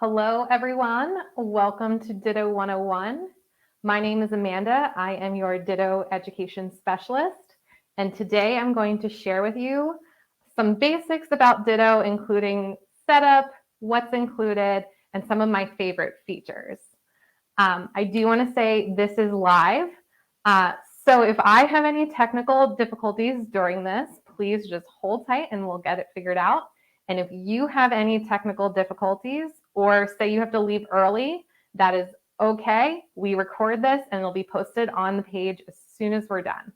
Hello, everyone. Welcome to Ditto 101. My name is Amanda. I am your Ditto Education Specialist. And today I'm going to share with you some basics about Ditto, including setup, what's included, and some of my favorite features. I do want to say this is live. So if I have any technical difficulties during this, please just hold tight and we'll get it figured out. And if you have any technical difficulties or say you have to leave early, that is okay. We record this and it'll be posted on the page as soon as we're done.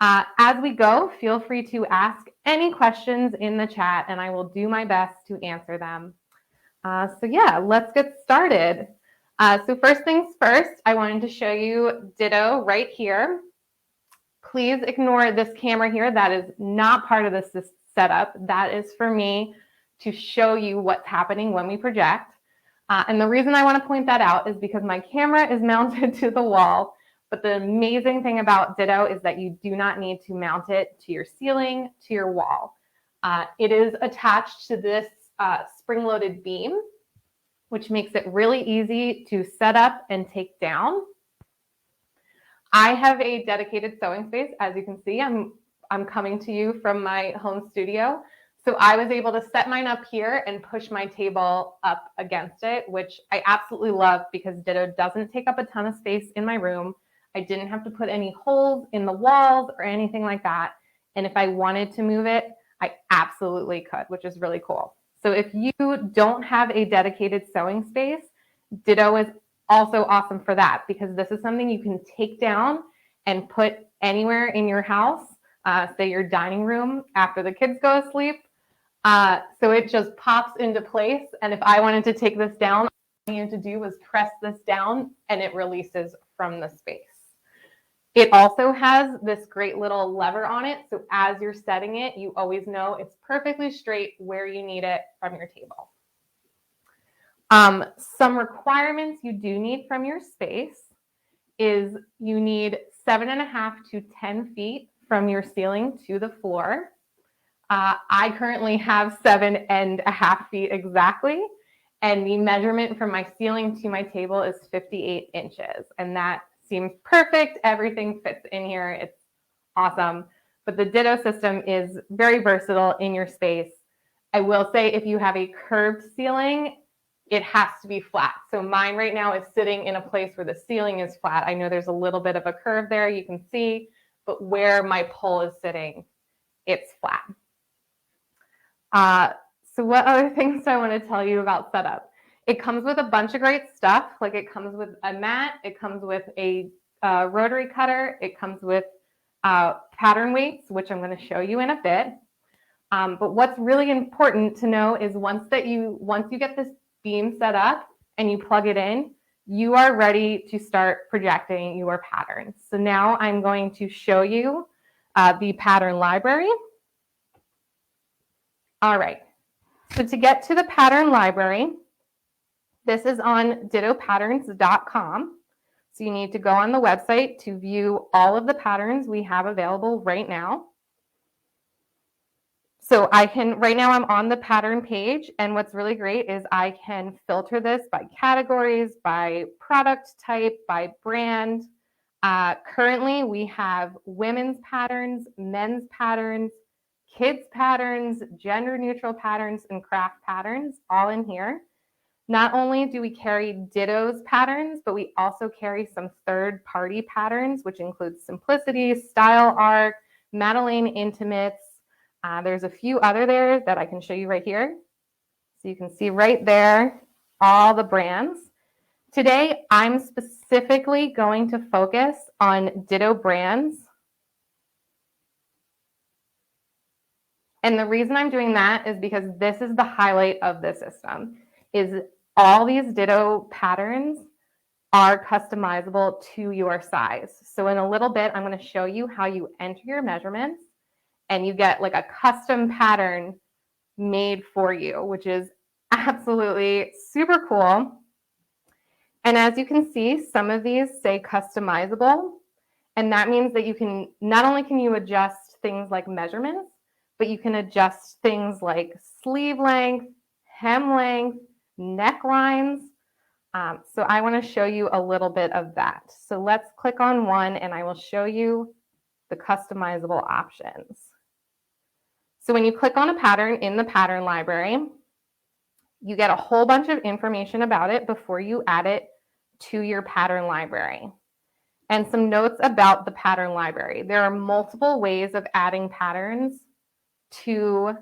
As we go, feel free to ask any questions in the chat and I will do my best to answer them. So yeah, let's get started. So first things first, I wanted to show you Ditto right here. Please ignore this camera here. That is not part of this setup. That is for me to show you what's happening when we project. And the reason I want to point that out is because my camera is mounted to the wall. But the amazing thing about Ditto is that you do not need to mount it to your ceiling, to your wall. It is attached to this spring-loaded beam, which makes it really easy to set up and take down. I have a dedicated sewing space. As you can see, I'm coming to you from my home studio. So I was able to set mine up here and push my table up against it, which I absolutely love because Ditto doesn't take up a ton of space in my room. I didn't have to put any holes in the walls or anything like that. And if I wanted to move it, I absolutely could, which is really cool. So if you don't have a dedicated sewing space, Ditto is also awesome for that because this is something you can take down and put anywhere in your house, say your dining room after the kids go to sleep. So it just pops into place. And if I wanted to take this down, all I needed to do was press this down and it releases from the space. It also has this great little lever on it. So as you're setting it, you always know it's perfectly straight where you need it from your table. Some requirements you do need from your space is you need 7.5 to 10 feet from your ceiling to the floor. I currently have 7.5 feet exactly. And the measurement from my ceiling to my table is 58 inches. And that seems perfect. Everything fits in here. It's awesome. But the Ditto system is very versatile in your space. I will say if you have a curved ceiling, it has to be flat. So mine right now is sitting in a place where the ceiling is flat. I know there's a little bit of a curve there, you can see, but where my pole is sitting, it's flat. So what other things do I want to tell you about setup? It comes with a bunch of great stuff. Like it comes with a mat, it comes with a rotary cutter, it comes with pattern weights, which I'm going to show you in a bit. But what's really important to know is once you get this beam set up and you plug it in, you are ready to start projecting your patterns. So now I'm going to show you the pattern library. All right, so to get to the pattern library, this is on dittopatterns.com. So you need to go on the website to view all of the patterns we have available right now. So right now I'm on the pattern page, and what's really great is I can filter this by categories, by product type, by brand. Currently we have women's patterns, men's patterns, kids patterns, gender neutral patterns, and craft patterns all in here. Not only do we carry Ditto's patterns, but we also carry some third-party patterns, which include Simplicity, Style Art, Madeleine Intimates. There's a few other there that I can show you right here. So you can see right there all the brands. Today, I'm specifically going to focus on Ditto brands. And the reason I'm doing that is because this is the highlight of the system, is all these Ditto patterns are customizable to your size. So in a little bit, I'm going to show you how you enter your measurements and you get like a custom pattern made for you, which is absolutely super cool. And as you can see, some of these say customizable, and that means that you can, not only can you adjust things like measurements, but you can adjust things like sleeve length, hem length, necklines. So I want to show you a little bit of that. So let's click on one and I will show you the customizable options. So when you click on a pattern in the pattern library, you get a whole bunch of information about it before you add it to your pattern library. And some notes about the pattern library. There are multiple ways of adding patterns to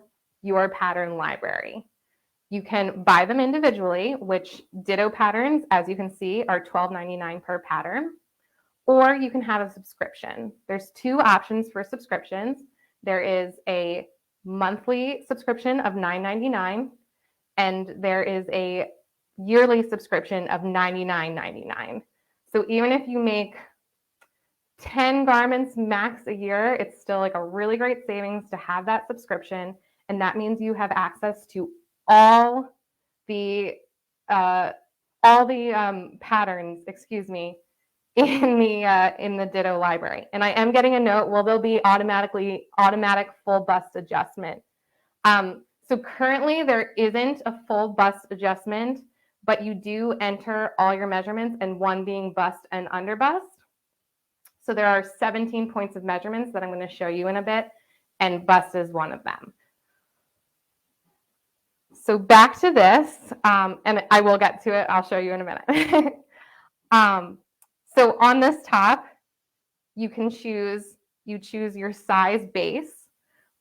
your pattern library. You can buy them individually, which Ditto patterns, as you can see, are $12.99 per pattern, or you can have a subscription. There's two options for subscriptions. There is a monthly subscription of $9.99, and there is a yearly subscription of $99.99. So even if you make 10 garments max a year, it's still like a really great savings to have that subscription. And that means you have access to all the patterns, in the Ditto library. And I am getting a note, well, there'll be automatic full bust adjustment. So currently there isn't a full bust adjustment, but you do enter all your measurements, and one being bust and under bust. So there are 17 points of measurements that I'm going to show you in a bit, and bust is one of them. So back to this, and I will get to it. I'll show you in a minute. So on this top, you choose your size base.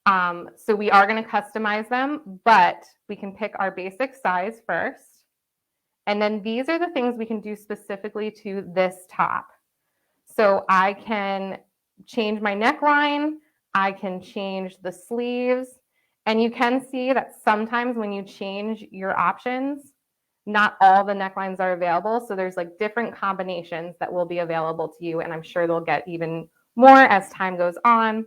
So we are going to customize them, but we can pick our basic size first. And then these are the things we can do specifically to this top. So I can change my neckline, I can change the sleeves, and you can see that sometimes when you change your options, not all the necklines are available. So there's like different combinations that will be available to you, and I'm sure they'll get even more as time goes on.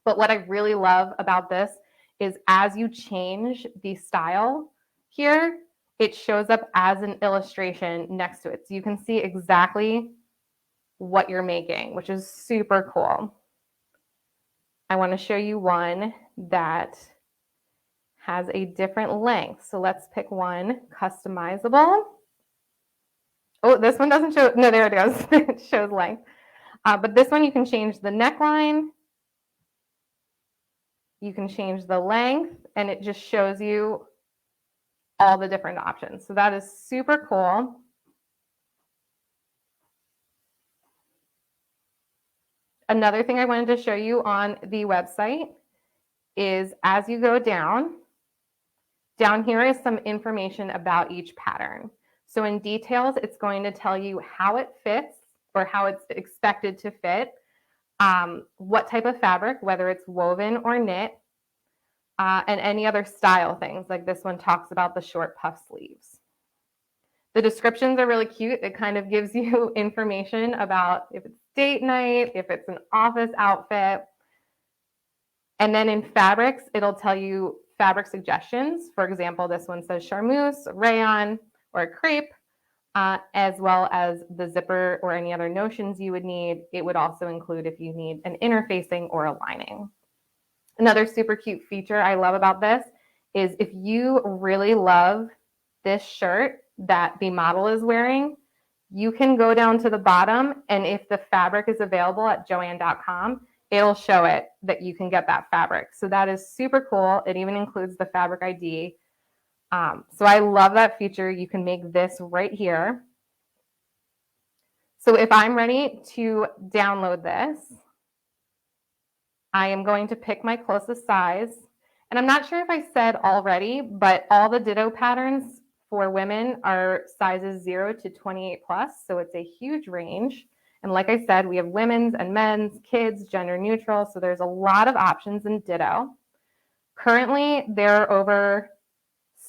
But what I really love about this is as you change the style here, it shows up as an illustration next to it. So you can see exactly what you're making, which is super cool. I want to show you one that has a different length. So let's pick one, customizable. Oh, this one doesn't show, no, there it goes. It shows length. But this one you can change the neckline. You can change the length, and it just shows you all the different options. So that is super cool. Another thing I wanted to show you on the website is as you go down here is some information about each pattern. So in details, it's going to tell you how it fits or how it's expected to fit, what type of fabric, whether it's woven or knit, and any other style things. Like this one talks about the short puff sleeves. The descriptions are really cute. It kind of gives you information about if it's date night, if it's an office outfit. And then in fabrics, it'll tell you fabric suggestions. For example, this one says charmeuse, rayon, or crepe, as well as the zipper or any other notions you would need. It would also include if you need an interfacing or a lining. Another super cute feature I love about this is if you really love this shirt that the model is wearing, you can go down to the bottom, and if the fabric is available at joann.com, it'll show it that you can get that fabric. So that is super cool. It even includes the fabric ID. So I love that feature. You can make this right here. So if I'm ready to download this, I am going to pick my closest size. And I'm not sure if I said already, but all the Ditto patterns for women are sizes 0 to 28 plus. So it's a huge range. And like I said, we have women's and men's, kids, gender neutral. So there's a lot of options in Ditto. Currently, there are over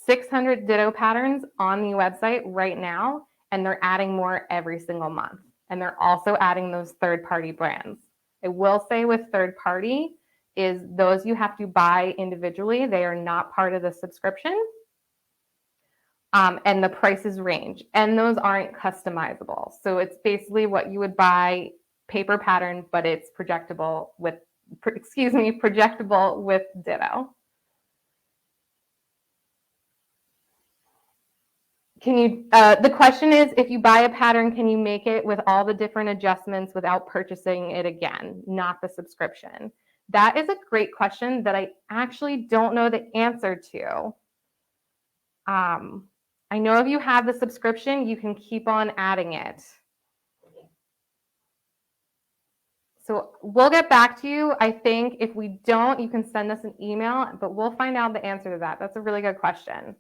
600 Ditto patterns on the website right now, and they're adding more every single month. And they're also adding those third-party brands. I will say with third-party is those you have to buy individually. They are not part of the subscription. And the prices range, and those aren't customizable. So it's basically what you would buy paper pattern, but it's projectable with Ditto. The question is, if you buy a pattern, can you make it with all the different adjustments without purchasing it again, not the subscription? That is a great question that I actually don't know the answer to. I know if you have the subscription, you can keep on adding it. So we'll get back to you. I think if we don't, you can send us an email, but we'll find out the answer to that. That's a really good question.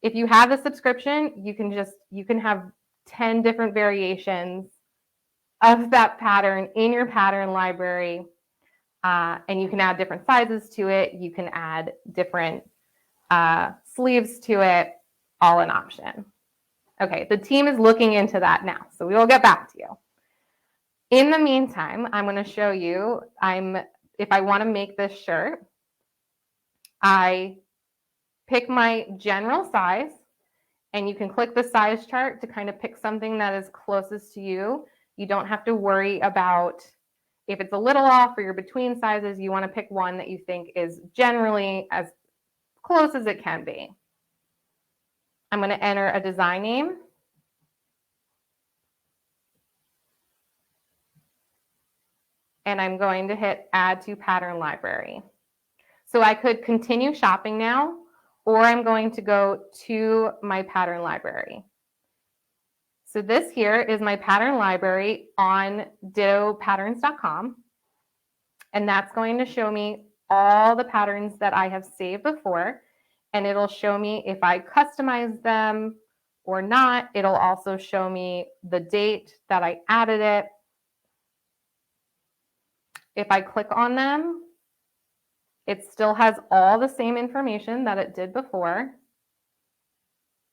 If you have the subscription, you can have 10 different variations of that pattern in your pattern library, and you can add different sizes to it. You can add different sleeves to it, all an option. Okay, the team is looking into that now, so we will get back to you. In the meantime, I'm going to show you, if I want to make this shirt, I pick my general size, and you can click the size chart to kind of pick something that is closest to you. You don't have to worry about if it's a little off or you're between sizes. You want to pick one that you think is generally as close as it can be. I'm going to enter a design name. And I'm going to hit add to pattern library. So I could continue shopping now, or I'm going to go to my pattern library. So this here is my pattern library on dittopatterns.com. And that's going to show me all the patterns that I have saved before. And it'll show me if I customize them or not. It'll also show me the date that I added it. If I click on them, it still has all the same information that it did before.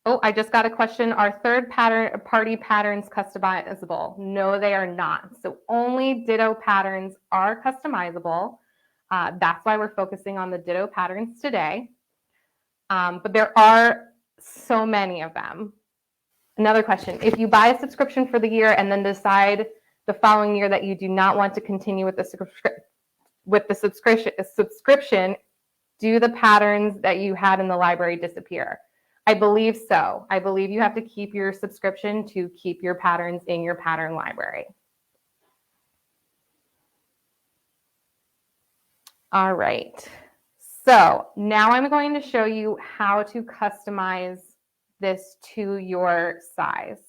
Oh, I just got a question. Are third-party patterns customizable? No, they are not. So only Ditto patterns are customizable. That's why we're focusing on the Ditto patterns today. But there are so many of them. Another question. If you buy a subscription for the year and then decide the following year that you do not want to continue with the subscription, do the patterns that you had in the library disappear? I believe so. I believe you have to keep your subscription to keep your patterns in your pattern library. All right. So now I'm going to show you how to customize this to your size.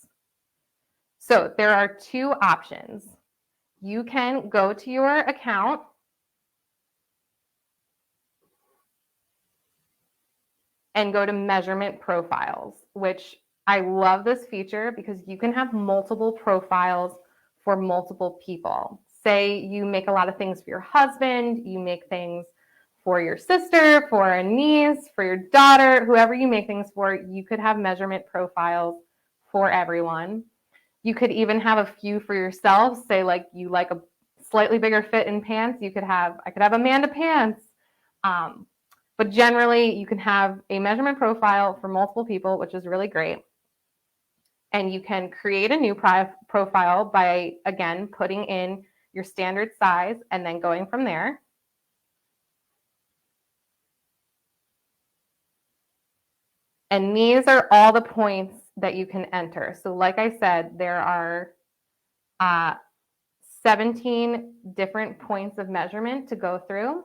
So there are two options. You can go to your account and go to measurement profiles, which I love this feature because you can have multiple profiles for multiple people. Say you make a lot of things for your husband, you make things for your sister, for a niece, for your daughter, whoever you make things for, you could have measurement profiles for everyone. You could even have a few for yourself. Say like you like a slightly bigger fit in pants, I could have Amanda pants. But generally, you can have a measurement profile for multiple people, which is really great. And you can create a new profile by, again, putting in your standard size and then going from there. And these are all the points that you can enter. So like I said, there are 17 different points of measurement to go through.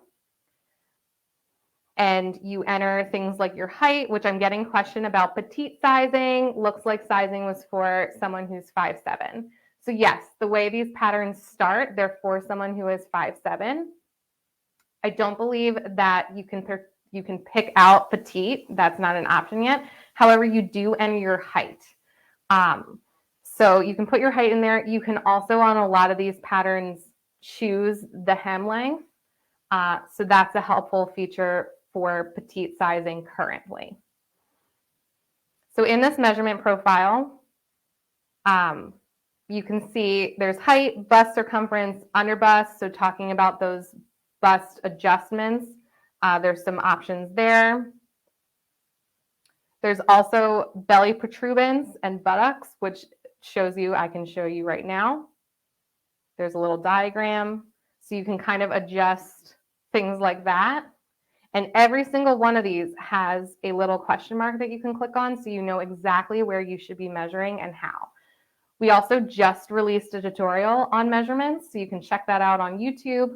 And you enter things like your height, which I'm getting question about petite sizing. Looks like sizing was for someone who's 5'7". So yes, the way these patterns start, they're for someone who is 5'7". I don't believe that you can pick out petite. That's not an option yet. However, you do enter your height. So you can put your height in there. You can also, on a lot of these patterns, choose the hem length. So that's a helpful feature for petite sizing currently. So in this measurement profile, you can see there's height, bust circumference, under bust. So talking about those bust adjustments, there's some options there. There's also belly protuberance and buttocks, which shows you, I can show you right now. There's a little diagram. So you can kind of adjust things like that. And every single one of these has a little question mark that you can click on so you know exactly where you should be measuring and how. We also just released a tutorial on measurements, so you can check that out on YouTube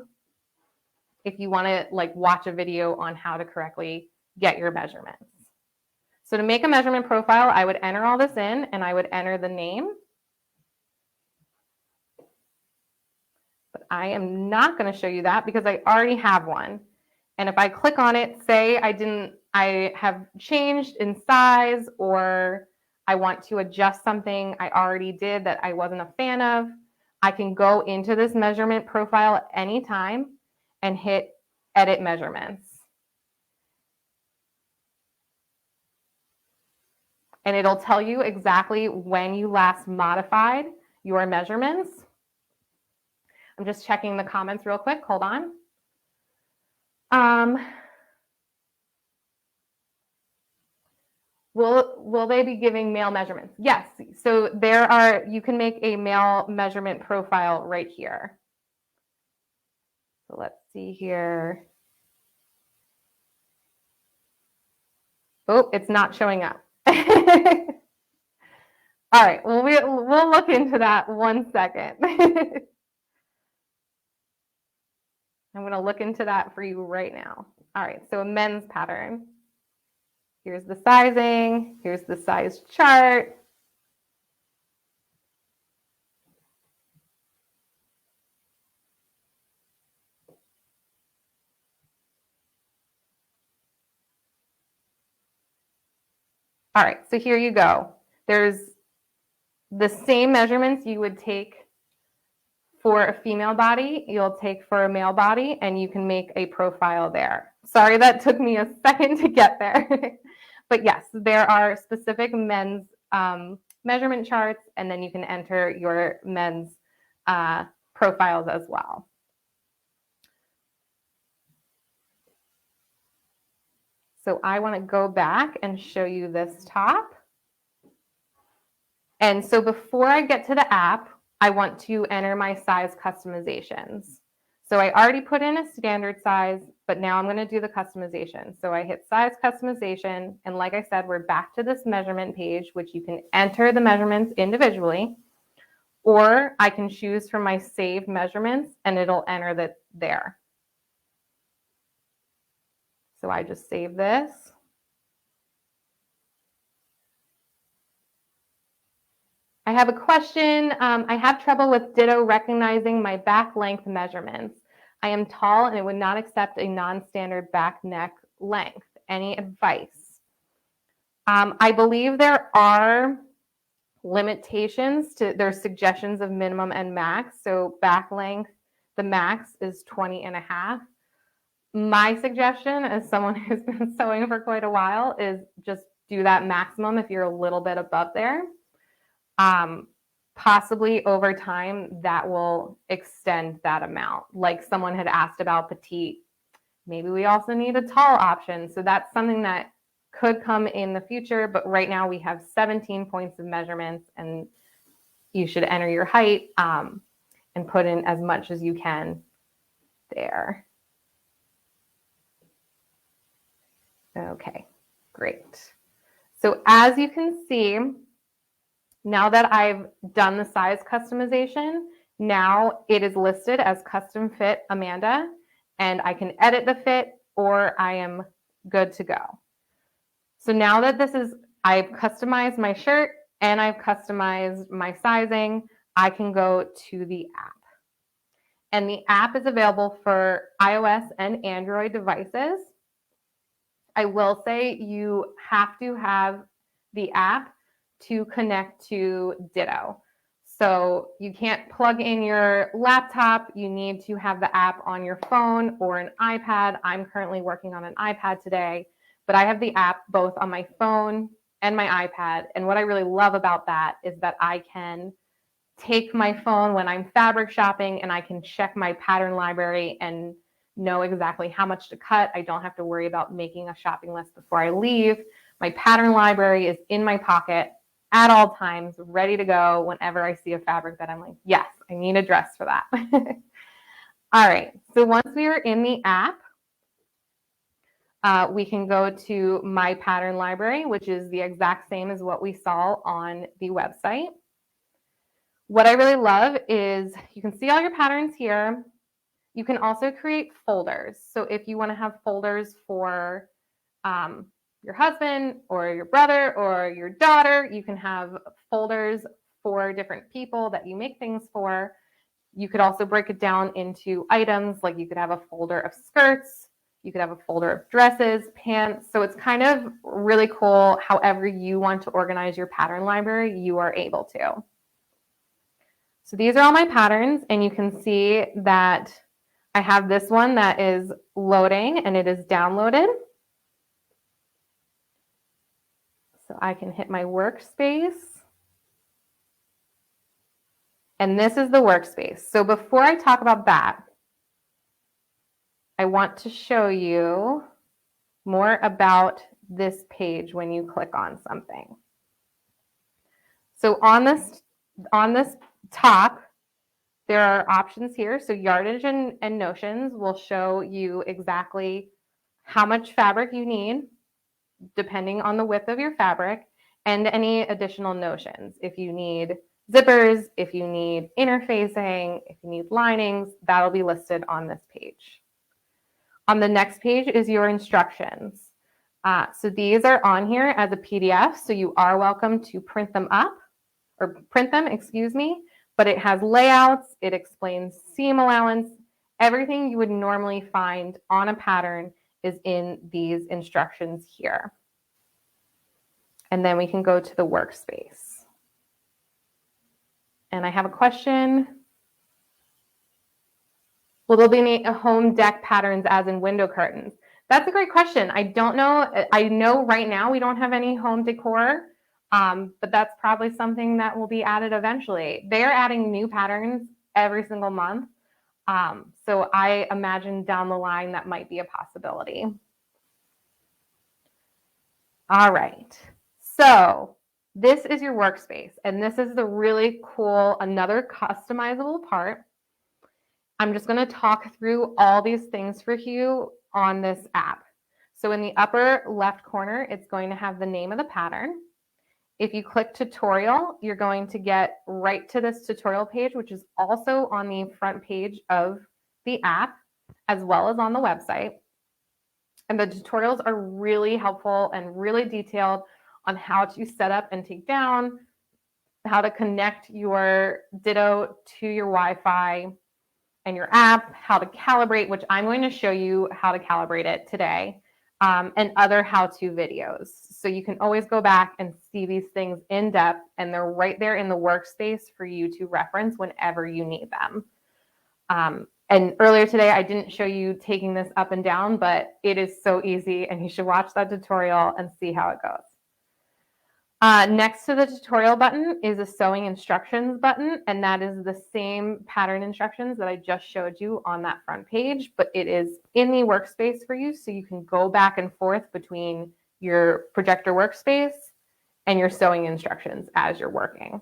if you want to like watch a video on how to correctly get your measurements. So to make a measurement profile, I would enter all this in and I would enter the name. But I am not going to show you that because I already have one. And if I click on it, say I have changed in size, or I want to adjust something I already did that I wasn't a fan of, I can go into this measurement profile at any time and hit edit measurements. And it'll tell you exactly when you last modified your measurements. I'm just checking the comments real quick. Hold on. Will they be giving male measurements? Yes. So you can make a male measurement profile right here. So let's see here. Oh, it's not showing up. All right. Well, we'll look into that 1 second. I'm going to look into that for you right now. All right. So a men's pattern. Here's the sizing. Here's the size chart. All right, so here you go. There's the same measurements you would take for a female body, you'll take for a male body, and you can make a profile there. Sorry that took me a second to get there. But yes, there are specific men's measurement charts, and then you can enter your men's profiles as well. So I want to go back and show you this top. And so before I get to the app, I want to enter my size customizations. So I already put in a standard size, but now I'm going to do the customization. So I hit size customization. And like I said, we're back to this measurement page, which you can enter the measurements individually, or I can choose from my saved measurements and it'll enter that there. So I just save this. I have a question. I have trouble with Ditto recognizing my back length measurements. I am tall and it would not accept a non-standard back neck length. Any advice? I believe there are limitations to their suggestions of minimum and max. So back length, the max is 20.5. My suggestion as someone who's been sewing for quite a while is just do that maximum if you're a little bit above there. Possibly over time that will extend that amount. Like someone had asked about petite, maybe we also need a tall option. So that's something that could come in the future, but right now we have 17 points of measurements and you should enter your height and put in as much as you can there. Okay, great. So as you can see, now that I've done the size customization, now it is listed as custom fit Amanda, and I can edit the fit or I am good to go. So now that I've customized my shirt and I've customized my sizing, I can go to the app. And the app is available for iOS and Android devices. I will say you have to have the app to connect to Ditto. So you can't plug in your laptop. You need to have the app on your phone or an iPad. I'm currently working on an iPad today, but I have the app both on my phone and my iPad. And what I really love about that is that I can take my phone when I'm fabric shopping and I can check my pattern library and know exactly how much to cut. I don't have to worry about making a shopping list before I leave. My pattern library is in my pocket at all times, ready to go whenever I see a fabric that I'm like, yes, I need a dress for that. All right, so once we are in the app, We can go to My Pattern Library, which is the exact same as what we saw on the website. What I really love is you can see all your patterns here. You can also create folders. So if you want to have folders for your husband or your brother or your daughter, you can have folders for different people that you make things for. You could also break it down into items, like you could have a folder of skirts, you could have a folder of dresses, pants. So it's kind of really cool. However you want to organize your pattern library, you are able to. So these are all my patterns, and you can see that I have this one that is loading and it is downloaded. So I can hit my workspace. And this is the workspace. So before I talk about that, I want to show you more about this page when you click on something. So on this top, there are options here. So yardage and notions will show you exactly how much fabric you need, depending on the width of your fabric, and any additional notions. If you need zippers, if you need interfacing, if you need linings, that'll be listed on this page. On the next page is your instructions. So these are on here as a PDF, so you are welcome to print them, excuse me, but it has layouts, it explains seam allowance, everything you would normally find on a pattern is in these instructions here. And then we can go to the workspace. And I have a question. Will there be any home deck patterns as in window curtains? That's a great question. I don't know. I know right now we don't have any home decor, but that's probably something that will be added eventually. They are adding new patterns every single month. So I imagine down the line that might be a possibility. All right. So this is your workspace, and this is the really cool, another customizable part. I'm just going to talk through all these things for you on this app. So in the upper left corner, it's going to have the name of the pattern. If you click tutorial, you're going to get right to this tutorial page, which is also on the front page of the app, as well as on the website. And the tutorials are really helpful and really detailed on how to set up and take down, how to connect your Ditto to your Wi-Fi and your app, how to calibrate, which I'm going to show you how to calibrate it today, and other how-to videos. So you can always go back and see these things in depth, and they're right there in the workspace for you to reference whenever you need them. And earlier today, I didn't show you taking this up and down, but it is so easy, and you should watch that tutorial and see how it goes. Next to the tutorial button is a sewing instructions button, and that is the same pattern instructions that I just showed you on that front page, but it is in the workspace for you, so you can go back and forth between your projector workspace and your sewing instructions as you're working.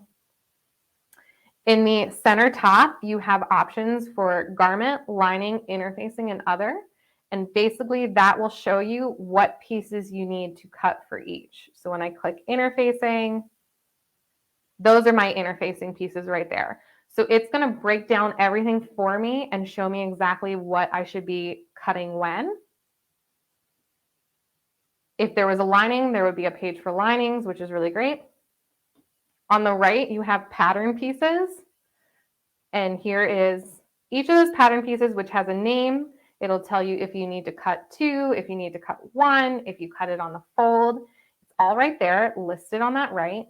In the center top, you have options for garment, lining, interfacing, and other. And basically that will show you what pieces you need to cut for each. So when I click interfacing, those are my interfacing pieces right there. So it's going to break down everything for me and show me exactly what I should be cutting when. If there was a lining, there would be a page for linings, which is really great. On the right, you have pattern pieces. And here is each of those pattern pieces, which has a name. It'll tell you if you need to cut 2, if you need to cut 1, if you cut it on the fold. It's all right there, listed on that right.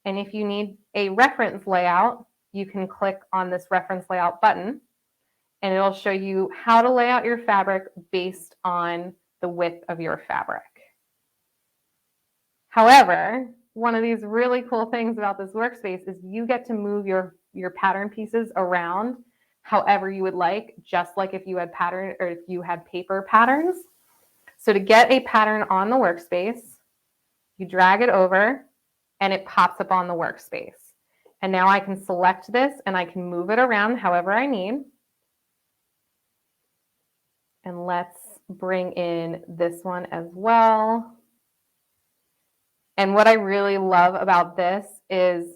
And if you need a reference layout, you can click on this reference layout button, and it'll show you how to lay out your fabric based on the width of your fabric. However, one of these really cool things about this workspace is you get to move your pattern pieces around however you would like, just like if you had pattern or if you had paper patterns. So to get a pattern on the workspace, you drag it over and it pops up on the workspace. And now I can select this and I can move it around however I need. And let's bring in this one as well. And what I really love about this is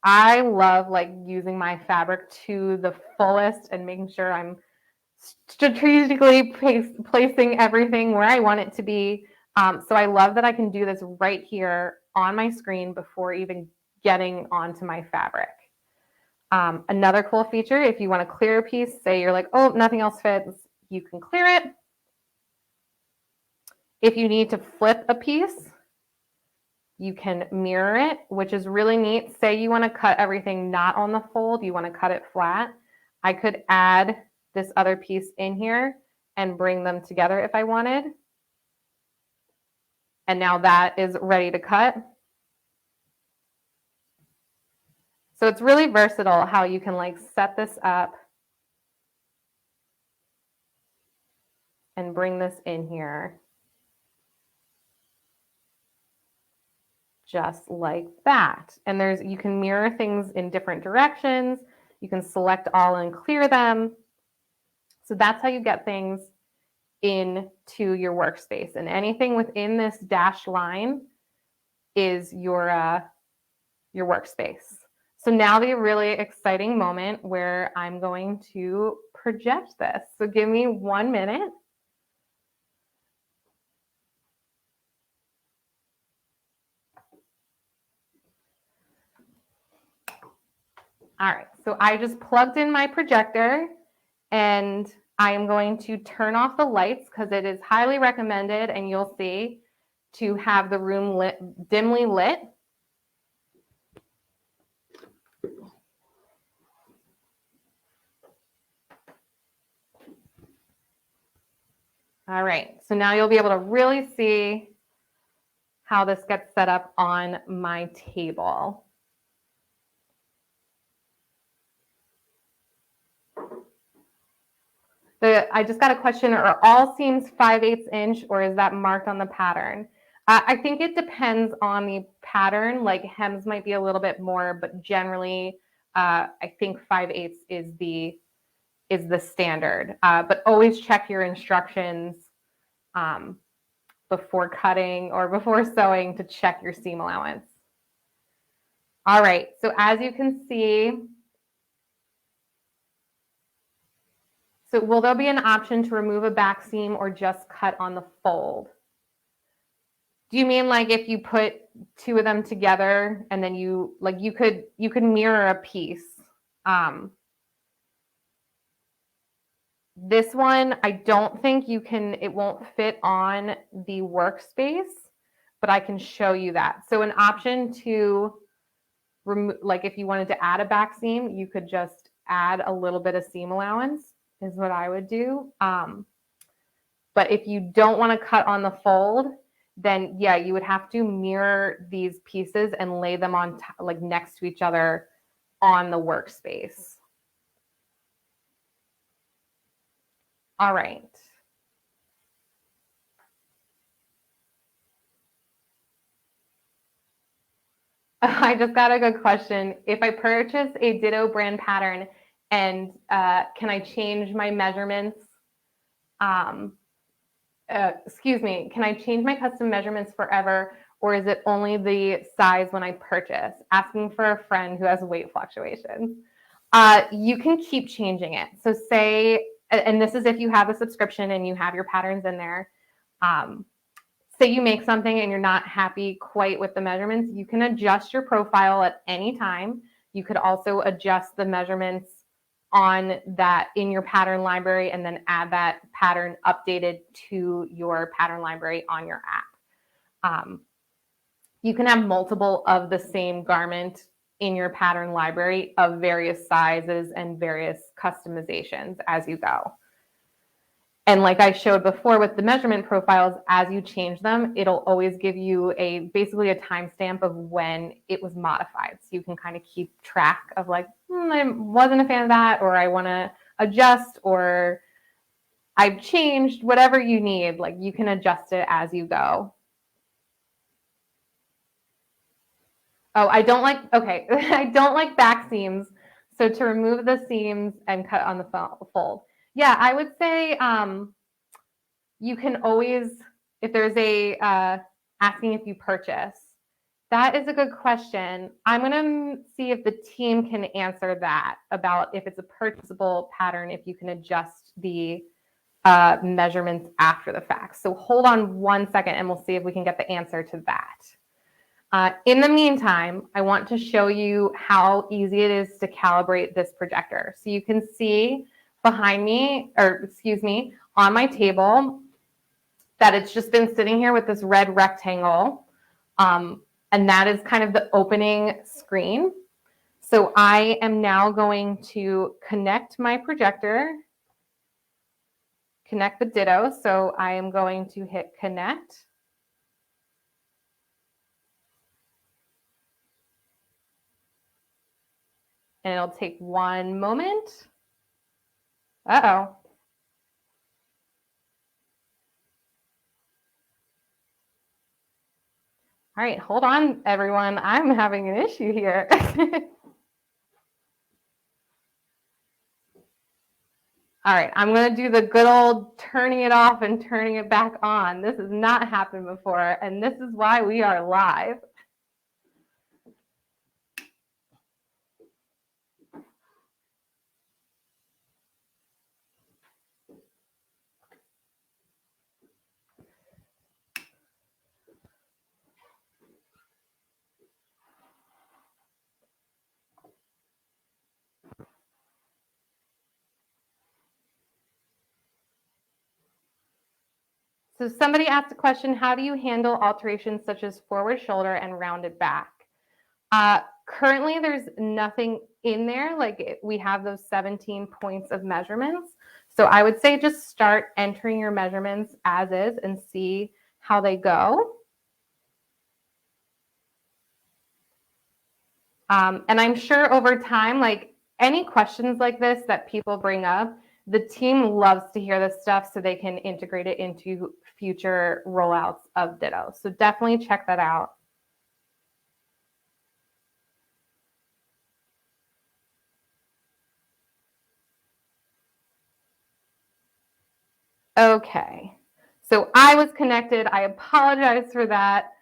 I love like using my fabric to the fullest and making sure I'm strategically placing everything where I want it to be. So I love that I can do this right here on my screen before even getting onto my fabric. Another cool feature, if you want to clear a piece, say you're like, oh, nothing else fits, you can clear it. If you need to flip a piece, you can mirror it, which is really neat. Say you want to cut everything not on the fold, you want to cut it flat. I could add this other piece in here and bring them together if I wanted. And now that is ready to cut. So it's really versatile how you can like set this up and bring this in here. Just like that. And you can mirror things in different directions. You can select all and clear them. So that's how you get things into your workspace. And anything within this dashed line is your workspace. So now the really exciting moment where I'm going to project this. So give me 1 minute. All right, so I just plugged in my projector and I am going to turn off the lights because it is highly recommended, and you'll see, to have the room dimly lit. All right, so now you'll be able to really see how this gets set up on my table. I just got a question, are all seams 5/8 inch or is that marked on the pattern? I think it depends on the pattern, like hems might be a little bit more, but generally I think 5/8 is the standard. But always check your instructions before cutting or before sewing to check your seam allowance. All right, so as you can see, so will there be an option to remove a back seam or just cut on the fold? Do you mean like if you put two of them together and then you could mirror a piece? This one, I don't think you can, it won't fit on the workspace, but I can show you that. So an option to remove, like if you wanted to add a back seam, you could just add a little bit of seam allowance is what I would do. But if you don't want to cut on the fold, then yeah, you would have to mirror these pieces and lay them on like next to each other on the workspace. All right. I just got a good question. If I purchase a Ditto brand pattern and can I change my measurements? Excuse me, can I change my custom measurements forever, or is it only the size when I purchase? Asking for a friend who has weight fluctuations. You can keep changing it. So say, and this is if you have a subscription and you have your patterns in there. Say you make something and you're not happy quite with the measurements, you can adjust your profile at any time. You could also adjust the measurements on that in your pattern library and then add that pattern updated to your pattern library on your app. You can have multiple of the same garment in your pattern library of various sizes and various customizations as you go. And like I showed before with the measurement profiles, as you change them, it'll always give you basically a timestamp of when it was modified. So you can kind of keep track of like, I wasn't a fan of that, or I want to adjust, or I've changed, whatever you need, like you can adjust it as you go. Oh, I don't like back seams. So to remove the seams and cut on the fold. Yeah, I would say you can always, if there's a asking if you purchase, that is a good question. I'm going to see if the team can answer that about if it's a purchasable pattern, if you can adjust the measurements after the fact. So hold on 1 second and we'll see if we can get the answer to that. In the meantime, I want to show you how easy it is to calibrate this projector. So you can see behind me, or excuse me, on my table, that it's just been sitting here with this red rectangle. And that is kind of the opening screen. So I am now going to connect my projector, connect the Ditto. So I am going to hit connect. And it'll take 1 moment. Uh-oh. All right, hold on, everyone. I'm having an issue here. All right, I'm going to do the good old turning it off and turning it back on. This has not happened before, and this is why we are live. So somebody asked a question, how do you handle alterations such as forward shoulder and rounded back? Currently, there's nothing in there. Like we have those 17 points of measurements. So I would say just start entering your measurements as is and see how they go. And I'm sure over time, like any questions like this that people bring up, the team loves to hear this stuff so they can integrate it into future rollouts of Ditto. So definitely check that out. Okay, so I was connected. I apologize for that.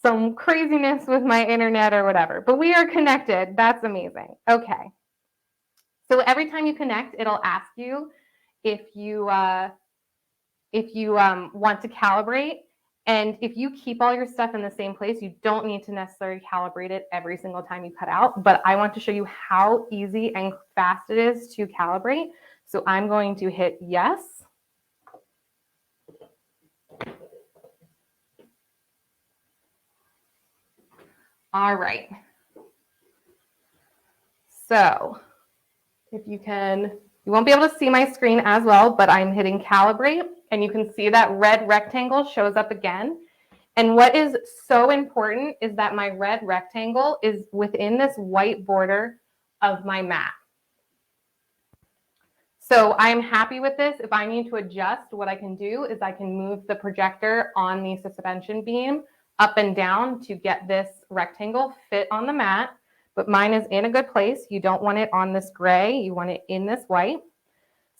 Some craziness with my internet or whatever, but we are connected. That's amazing. Okay. So every time you connect, it'll ask you if you want to calibrate. And if you keep all your stuff in the same place, you don't need to necessarily calibrate it every single time you cut out. But I want to show you how easy and fast it is to calibrate. So I'm going to hit yes. All right. So if you can, you won't be able to see my screen as well, but I'm hitting calibrate and you can see that red rectangle shows up again. And what is so important is that my red rectangle is within this white border of my mat. So I'm happy with this. If I need to adjust, what I can do is I can move the projector on the suspension beam up and down to get this rectangle fit on the mat. But mine is in a good place. You don't want it on this gray. You want it in this white.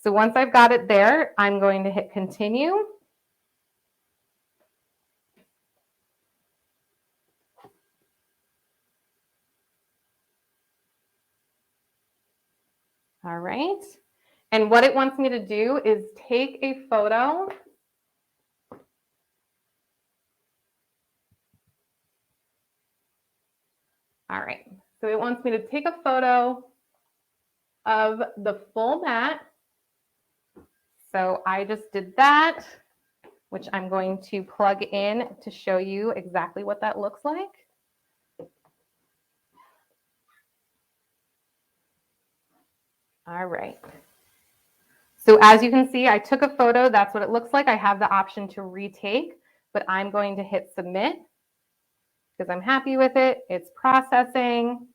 So once I've got it there, I'm going to hit continue. All right. And what it wants me to do is take a photo. All right. So it wants me to take a photo of the full mat. So I just did that, which I'm going to plug in to show you exactly what that looks like. All right. So as you can see, I took a photo. That's what it looks like. I have the option to retake, but I'm going to hit submit because I'm happy with it. It's processing.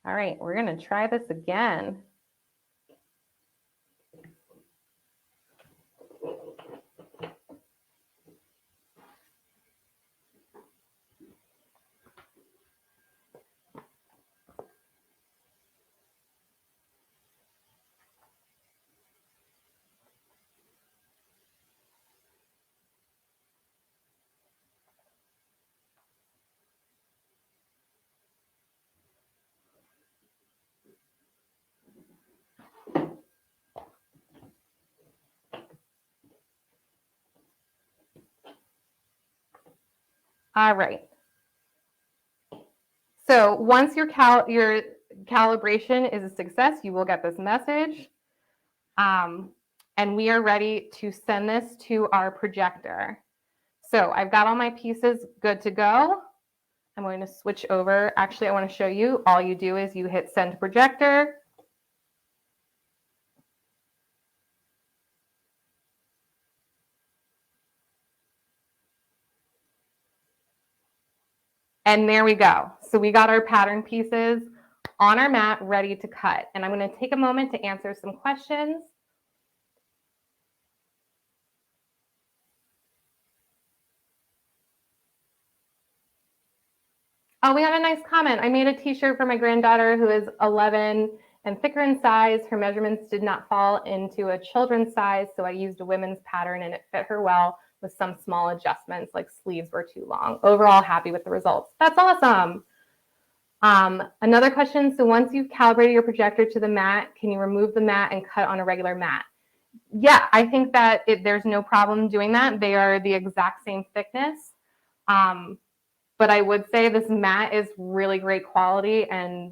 All right, we're going to try this again. All right. So once your calibration is a success, you will get this message. And we are ready to send this to our projector. So I've got all my pieces good to go. I'm going to switch over. Actually, I want to show you. All you do is you hit send to projector. And there we go. So we got our pattern pieces on our mat ready to cut. And I'm going to take a moment to answer some questions. Oh, we have a nice comment. I made a t-shirt for my granddaughter who is 11 and thicker in size. Her measurements did not fall into a children's size, so I used a women's pattern and it fit her well with some small adjustments, like sleeves were too long. Overall, happy with the results. That's awesome. Another question, so once you've calibrated your projector to the mat, can you remove the mat and cut on a regular mat? Yeah, I think that there's no problem doing that. They are the exact same thickness. But I would say this mat is really great quality, and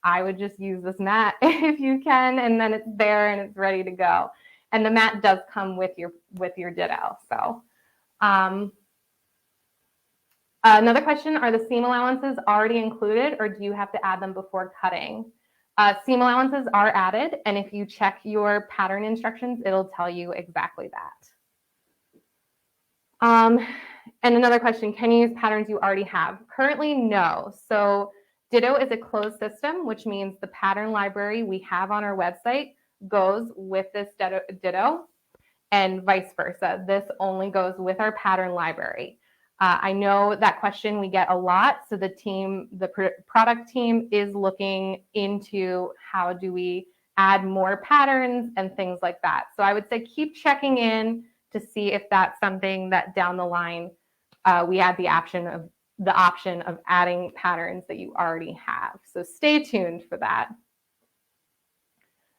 I would just use this mat if you can, and then it's there and it's ready to go. And the mat does come with your Ditto. So another question, are the seam allowances already included, or do you have to add them before cutting? Seam allowances are added, and if you check your pattern instructions, it'll tell you exactly that. And another question, can you use patterns you already have? Currently, no. So Ditto is a closed system, which means the pattern library we have on our website goes with this Ditto, and vice versa. This only goes with our pattern library. I know that question we get a lot, so the product team is looking into how do we add more patterns and things like that. So I would say keep checking in to see if that's something that down the line we add the option of adding patterns that you already have. So stay tuned for that.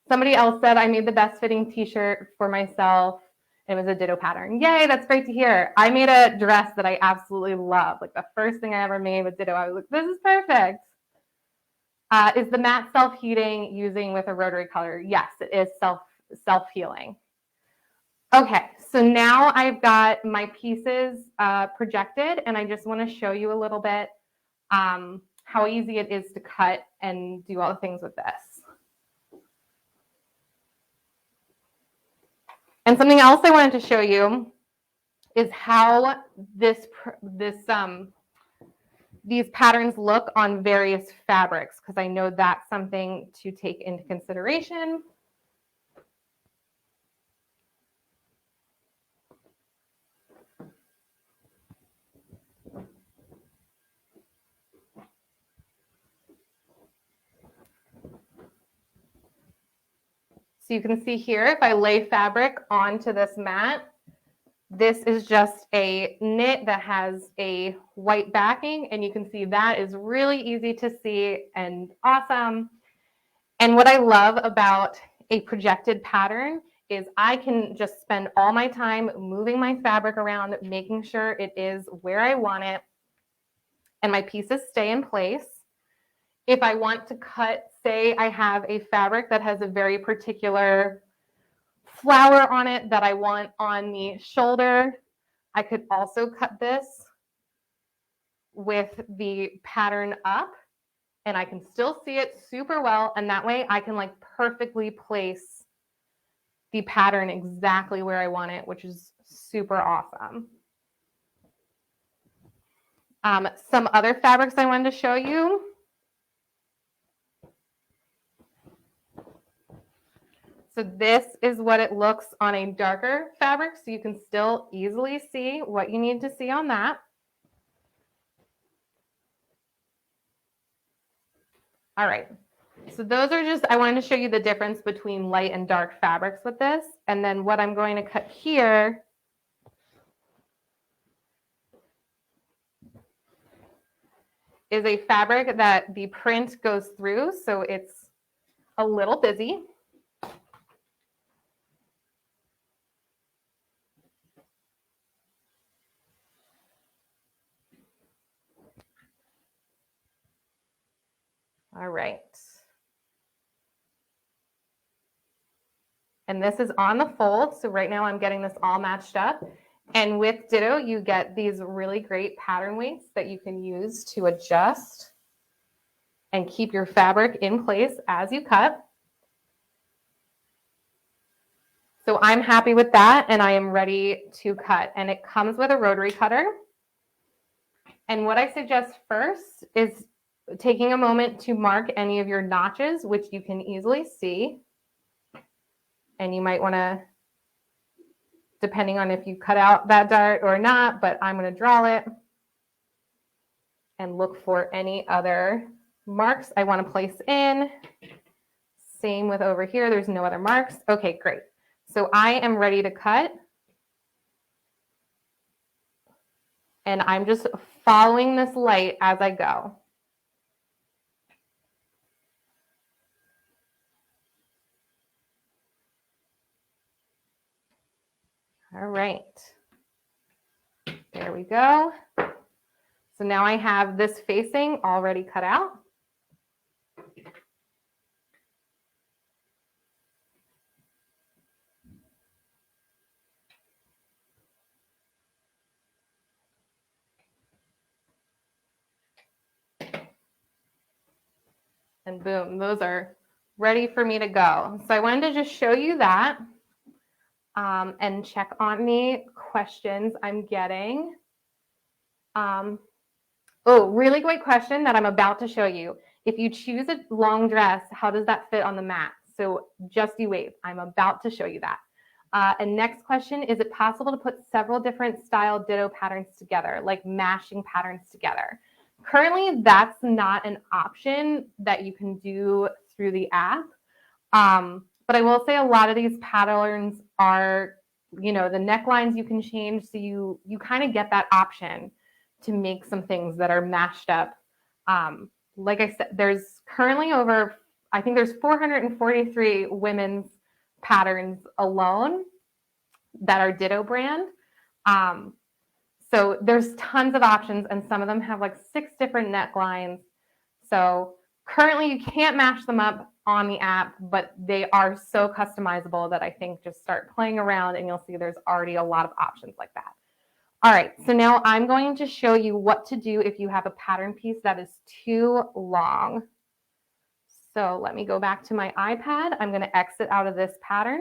Somebody else said, I made the best fitting t-shirt for myself. It was a Ditto pattern. Yay, that's great to hear. I made a dress that I absolutely love. Like the first thing I ever made with Ditto, I was like, this is perfect. Is the mat self-heating using with a rotary color? Yes, it is self-healing. Okay, so now I've got my pieces projected, and I just want to show you a little bit how easy it is to cut and do all the things with this. And something else I wanted to show you is how these patterns look on various fabrics, because I know that's something to take into consideration. So you can see here, if I lay fabric onto this mat, this is just a knit that has a white backing, and you can see that is really easy to see and awesome. And what I love about a projected pattern is I can just spend all my time moving my fabric around, making sure it is where I want it, and my pieces stay in place. If I want to cut, say I have a fabric that has a very particular flower on it that I want on the shoulder, I could also cut this with the pattern up, and I can still see it super well, and that way I can like perfectly place the pattern exactly where I want it, which is super awesome. Some other fabrics I wanted to show you. So this is what it looks on a darker fabric, so you can still easily see what you need to see on that. All right, so those are just, I wanted to show you the difference between light and dark fabrics with this. And then what I'm going to cut here is a fabric that the print goes through, so it's a little busy. All right. And this is on the fold. So right now I'm getting this all matched up. And with Ditto, you get these really great pattern weights that you can use to adjust and keep your fabric in place as you cut. So I'm happy with that, and I am ready to cut. And it comes with a rotary cutter. And what I suggest first is taking a moment to mark any of your notches, which you can easily see. And you might want to, depending on if you cut out that dart or not, but I'm going to draw it and look for any other marks I want to place in. Same with over here. There's no other marks. Okay, great. So I am ready to cut. And I'm just following this light as I go. All right. There we go. So now I have this facing already cut out. And boom, those are ready for me to go. So I wanted to just show you that and check on any questions I'm getting. Oh, really great question that I'm about to show you. If you choose a long dress, how does that fit on the mat? So just you wait, I'm about to show you that. And next question, is it possible to put several different style Ditto patterns together, like mashing patterns together? Currently, that's not an option that you can do through the app. But I will say a lot of these patterns are, you know, the necklines you can change, so you kind of get that option to make some things that are mashed up. Like I said, there's currently over, I think there's 443 women's patterns alone that are Ditto brand. So there's tons of options, and some of them have like 6 different necklines. So currently you can't mash them up on the app, but they are so customizable that I think just start playing around and you'll see there's already a lot of options like that. All right, so now I'm going to show you what to do if you have a pattern piece that is too long. So let me go back to my iPad. I'm going to exit out of this pattern.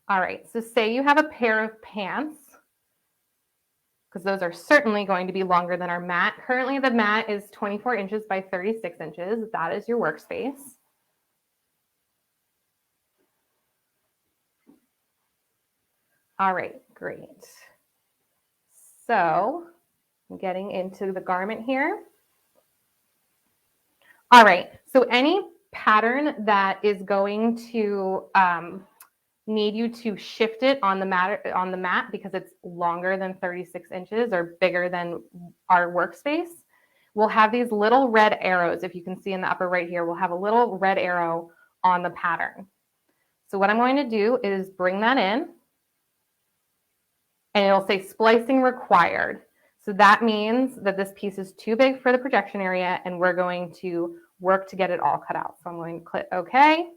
All right, so say you have a pair of pants, because those are certainly going to be longer than our mat. Currently, the mat is 24 inches by 36 inches. That is your workspace. All right, great. So I'm getting into the garment here. All right, so any pattern that is going to need you to shift it on the mat because it's longer than 36 inches or bigger than our workspace, we'll have these little red arrows. If you can see in the upper right here, we'll have a little red arrow on the pattern. So what I'm going to do is bring that in, and it'll say splicing required. So that means that this piece is too big for the projection area, and we're going to work to get it all cut out. So I'm going to click OK.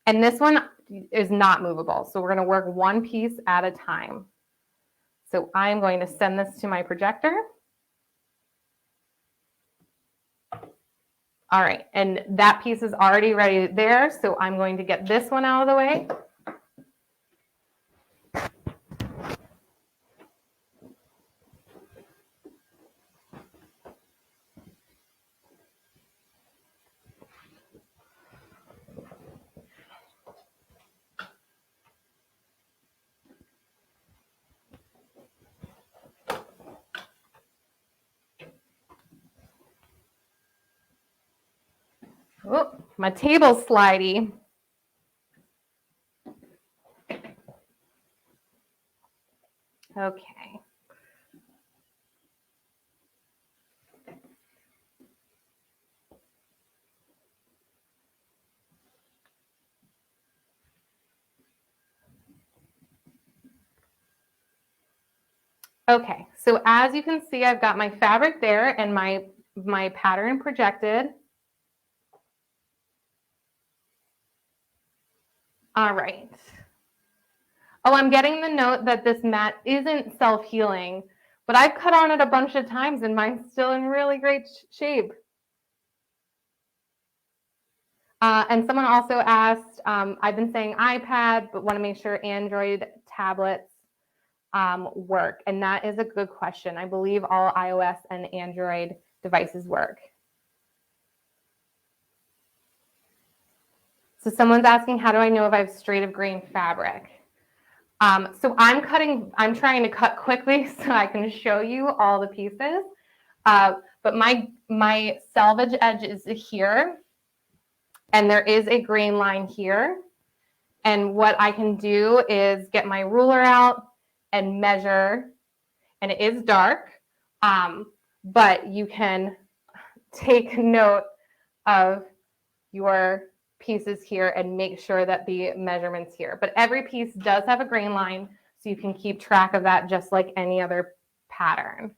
And this one is not movable. So we're going to work one piece at a time. So I'm going to send this to my projector. All right, and that piece is already ready there. So I'm going to get this one out of the way. Oh, my table's slidey. Okay. Okay, so as you can see, I've got my fabric there and my pattern projected. All right. Oh, I'm getting the note that this mat isn't self-healing, but I've cut on it a bunch of times and mine's still in really great shape. And someone also asked, I've been saying iPad, but want to make sure Android tablets work. And that is a good question. I believe all iOS and Android devices work. So someone's asking, how do I know if I have straight of grain fabric? So I'm trying to cut quickly so I can show you all the pieces. But my selvage edge is here, and there is a grain line here. And what I can do is get my ruler out and measure, and it is dark, but you can take note of your pieces here and make sure that the measurement's here. But every piece does have a grain line, so you can keep track of that just like any other pattern.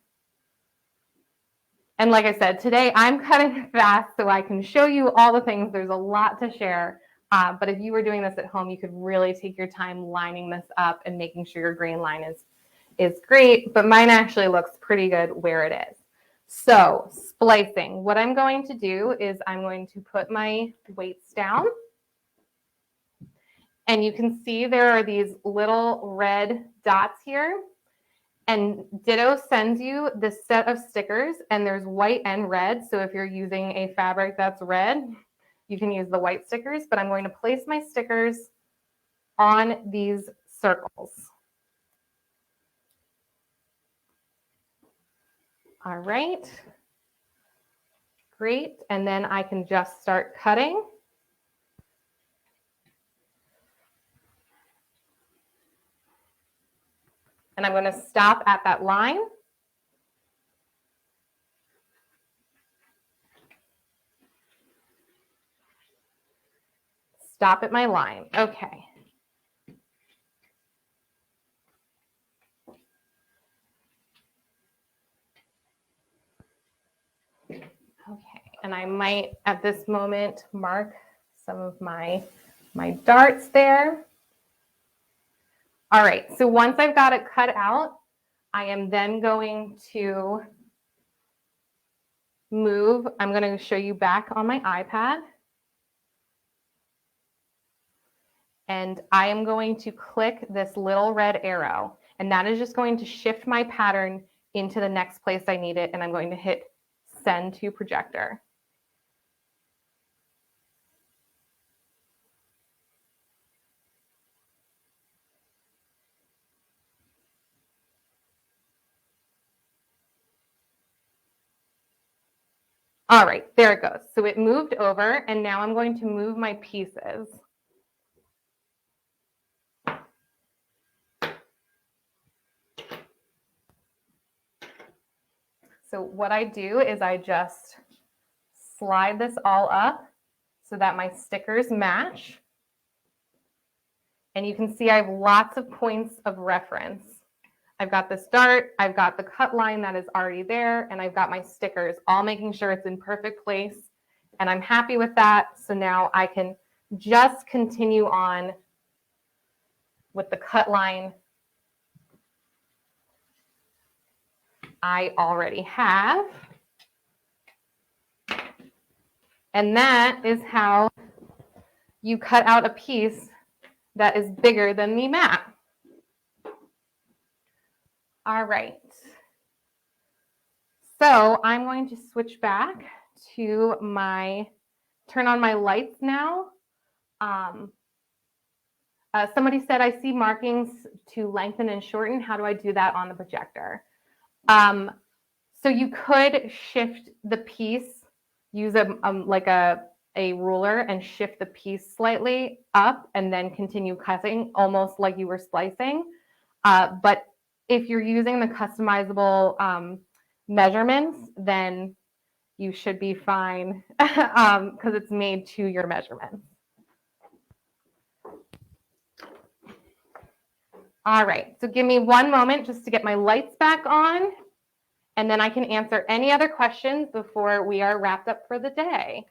And like I said, today I'm cutting fast so I can show you all the things. There's a lot to share. But if you were doing this at home, you could really take your time lining this up and making sure your grain line is great. But mine actually looks pretty good where it is. So splicing, what I'm going to do is I'm going to put my weights down. And you can see there are these little red dots here. And Ditto sends you this set of stickers, and there's white and red. So if you're using a fabric that's red, you can use the white stickers, but I'm going to place my stickers on these circles. All right. Great. And then I can just start cutting. And I'm going to stop at that line. Stop at my line. Okay. Okay, and I might at this moment mark some of my darts there. All right, so once I've got it cut out, I am then going to move. I'm going to show you back on my iPad. And I am going to click this little red arrow, and that is just going to shift my pattern into the next place I need it, and I'm going to hit send to projector. All right, there it goes. So it moved over, and now I'm going to move my pieces. So what I do is I just slide this all up so that my stickers match. And you can see I have lots of points of reference. I've got this dart, I've got the cut line that is already there, and I've got my stickers, all making sure it's in perfect place. And I'm happy with that. So now I can just continue on with the cut line I already have. And that is how you cut out a piece that is bigger than the mat. All right. So I'm going to switch back to turn on my lights now. Somebody said, I see markings to lengthen and shorten. How do I do that on the projector? So you could shift the piece, use a ruler and shift the piece slightly up and then continue cutting almost like you were splicing. But if you're using the customizable measurements, then you should be fine because it's made to your measurements. All right, so give me one moment just to get my lights back on, and then I can answer any other questions before we are wrapped up for the day.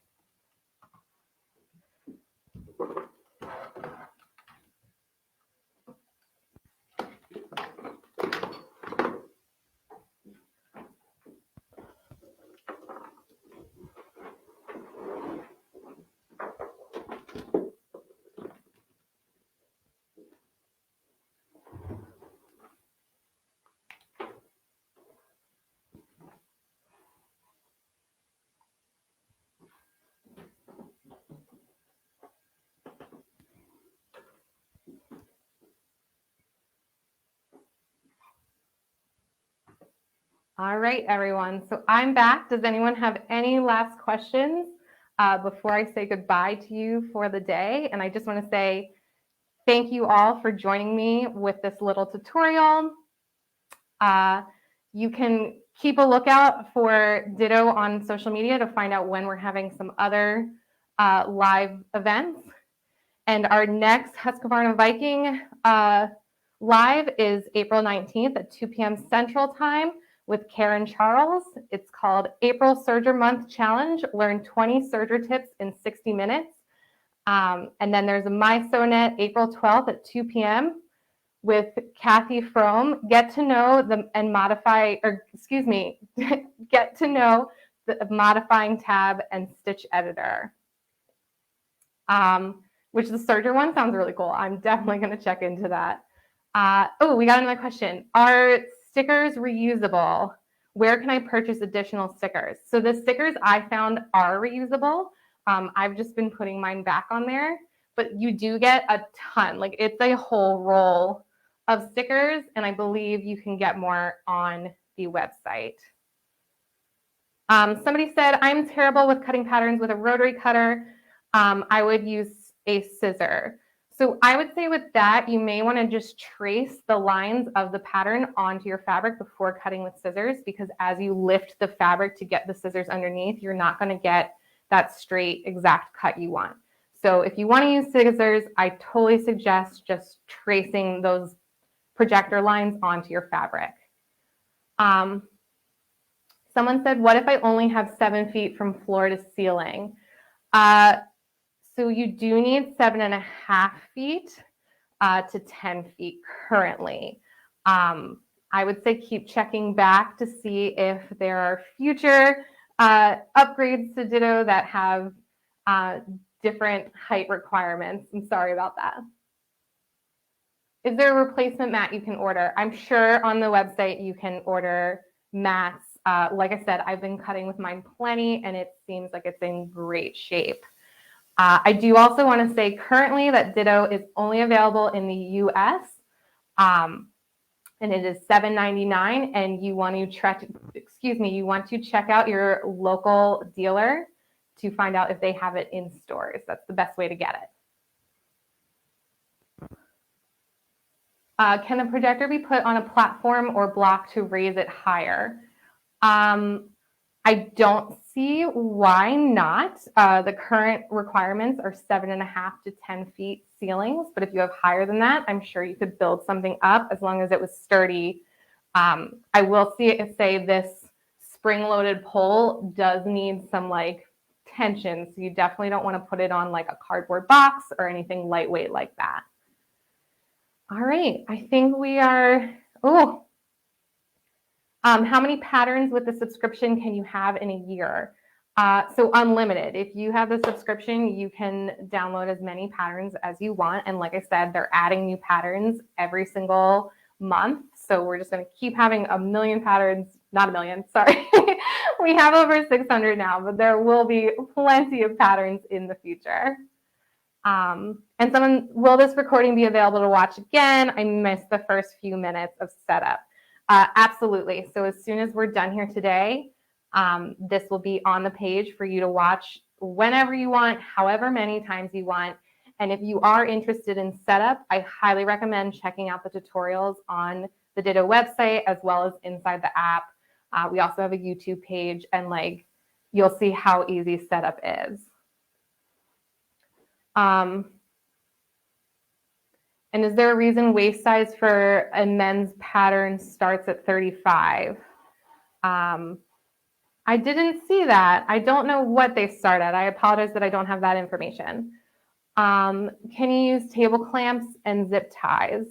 All right, everyone. So I'm back. Does anyone have any last questions before I say goodbye to you for the day? And I just want to say thank you all for joining me with this little tutorial. You can keep a lookout for Ditto on social media to find out when we're having some other live events. And our next Husqvarna Viking live is April 19th at 2 p.m. Central Time with Karen Charles. It's called April Serger Month Challenge. Learn 20 serger tips in 60 minutes. And then there's a MySonet April 12th at 2 p.m. with Kathy Frome. Get to know get to know the modifying tab and stitch editor. Which the serger one sounds really cool. I'm definitely going to check into that. Oh, we got another question. Are stickers reusable? Where can I purchase additional stickers? So the stickers I found are reusable. I've just been putting mine back on there, but you do get a ton. Like it's a whole roll of stickers, and I believe you can get more on the website. Somebody said, I'm terrible with cutting patterns with a rotary cutter. I would use a scissor. So I would say with that, you may want to just trace the lines of the pattern onto your fabric before cutting with scissors, because as you lift the fabric to get the scissors underneath, you're not going to get that straight exact cut you want. So if you want to use scissors, I totally suggest just tracing those projector lines onto your fabric. Someone said, what if I only have 7 feet from floor to ceiling? So you do need 7.5 feet to 10 feet currently. I would say keep checking back to see if there are future upgrades to Ditto that have different height requirements. I'm sorry about that. Is there a replacement mat you can order? I'm sure on the website you can order mats. Like I said, I've been cutting with mine plenty, and it seems like it's in great shape. I do also want to say currently that Ditto is only available in the US, and it is $7.99. And you want to check out your local dealer to find out if they have it in stores. That's the best way to get it. Can the projector be put on a platform or block to raise it higher? I don't see why not. The current requirements are 7.5 to 10 feet ceilings, but if you have higher than that, I'm sure you could build something up as long as it was sturdy. I will say this spring-loaded pole does need some like tension, so you definitely don't want to put it on like a cardboard box or anything lightweight like that. All right, I think we are, how many patterns with the subscription can you have in a year? So unlimited. If you have the subscription, you can download as many patterns as you want. And like I said, they're adding new patterns every single month. So we're just going to keep having a million patterns, not a million, sorry. We have over 600 now, but there will be plenty of patterns in the future. And someone, will this recording be available to watch again? I missed the first few minutes of setup. Absolutely. So as soon as we're done here today, this will be on the page for you to watch whenever you want, however many times you want. And if you are interested in setup, I highly recommend checking out the tutorials on the Ditto website as well as inside the app. We also have a YouTube page, and like you'll see how easy setup is. And is there a reason waist size for a men's pattern starts at 35? I didn't see that. I don't know what they start at. I apologize that I don't have that information. Can you use table clamps and zip ties?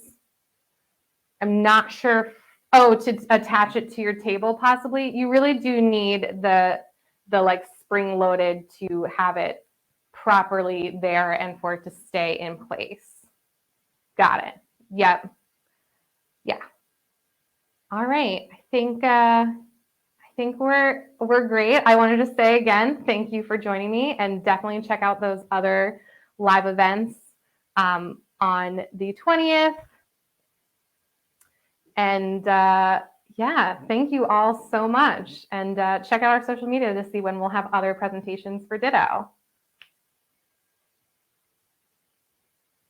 I'm not sure. Oh, to attach it to your table, possibly. You really do need the like spring loaded to have it properly there and for it to stay in place. Got it. Yep. Yeah. All right. I think we're great. I wanted to say again, thank you for joining me, and definitely check out those other live events on the 20th. And yeah, thank you all so much. And check out our social media to see when we'll have other presentations for Ditto.